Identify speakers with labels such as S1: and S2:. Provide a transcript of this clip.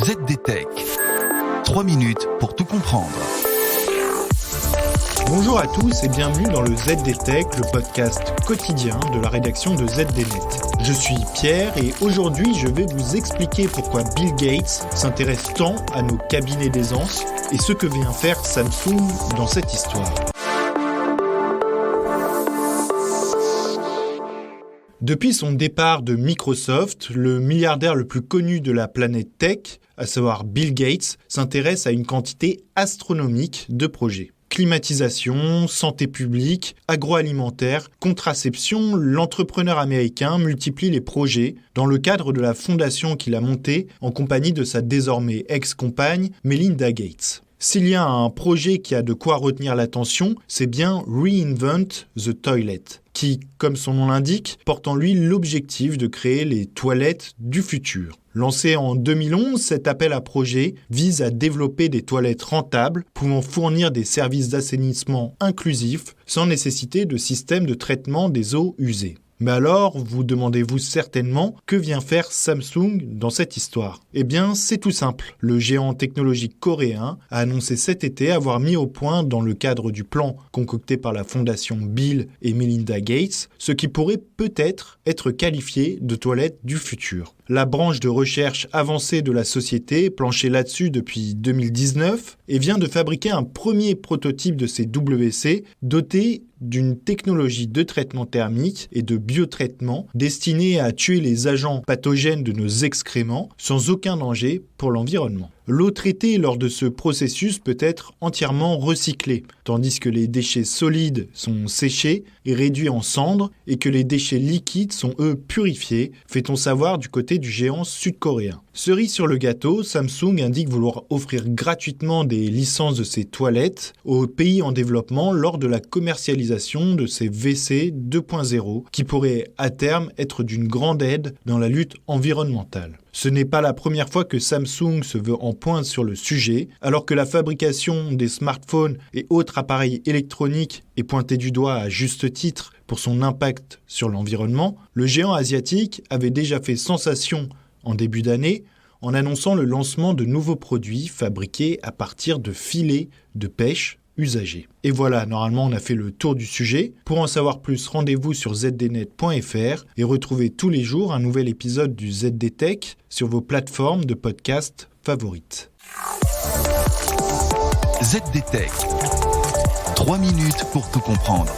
S1: ZDTech. 3 minutes pour tout comprendre.
S2: Bonjour à tous et bienvenue dans le ZDTech, le podcast quotidien de la rédaction de ZDNet. Je suis Pierre et aujourd'hui je vais vous expliquer pourquoi Bill Gates s'intéresse tant à nos cabinets d'aisance et ce que vient faire Samsung dans cette histoire. Depuis son départ de Microsoft, le milliardaire le plus connu de la planète tech, à savoir Bill Gates, s'intéresse à une quantité astronomique de projets. Climatisation, santé publique, agroalimentaire, contraception, l'entrepreneur américain multiplie les projets dans le cadre de la fondation qu'il a montée en compagnie de sa désormais ex-compagne Melinda Gates. S'il y a un projet qui a de quoi retenir l'attention, c'est bien Reinvent the Toilet, qui, comme son nom l'indique, porte en lui l'objectif de créer les toilettes du futur. Lancé en 2011, cet appel à projet vise à développer des toilettes rentables pouvant fournir des services d'assainissement inclusifs sans nécessiter de système de traitement des eaux usées. Mais alors, vous demandez-vous certainement, que vient faire Samsung dans cette histoire ? Eh bien, c'est tout simple. Le géant technologique coréen a annoncé cet été avoir mis au point, dans le cadre du plan concocté par la fondation Bill et Melinda Gates, ce qui pourrait peut-être être qualifié de toilette du futur. La branche de recherche avancée de la société, planchée là-dessus depuis 2019, et vient de fabriquer un premier prototype de ces WC doté d'une technologie de traitement thermique et de biotraitement destinée à tuer les agents pathogènes de nos excréments sans aucun danger pour l'environnement. L'eau traitée lors de ce processus peut être entièrement recyclée, tandis que les déchets solides sont séchés et réduits en cendres et que les déchets liquides sont eux purifiés, fait-on savoir du côté du géant sud-coréen. Cerise sur le gâteau, Samsung indique vouloir offrir gratuitement des licences de ses toilettes aux pays en développement lors de la commercialisation de ces WC 2.0 qui pourraient à terme être d'une grande aide dans la lutte environnementale. Ce n'est pas la première fois que Samsung se veut en pointe sur le sujet, alors que la fabrication des smartphones et autres appareils électroniques est pointée du doigt à juste titre pour son impact sur l'environnement. Le géant asiatique avait déjà fait sensation en début d'année en annonçant le lancement de nouveaux produits fabriqués à partir de filets de pêche usagés. Et voilà, normalement on a fait le tour du sujet. Pour en savoir plus, rendez-vous sur zdnet.fr et retrouvez tous les jours un nouvel épisode du ZDTech sur vos plateformes de podcast favorites.
S1: ZDTech. 3 minutes pour tout comprendre.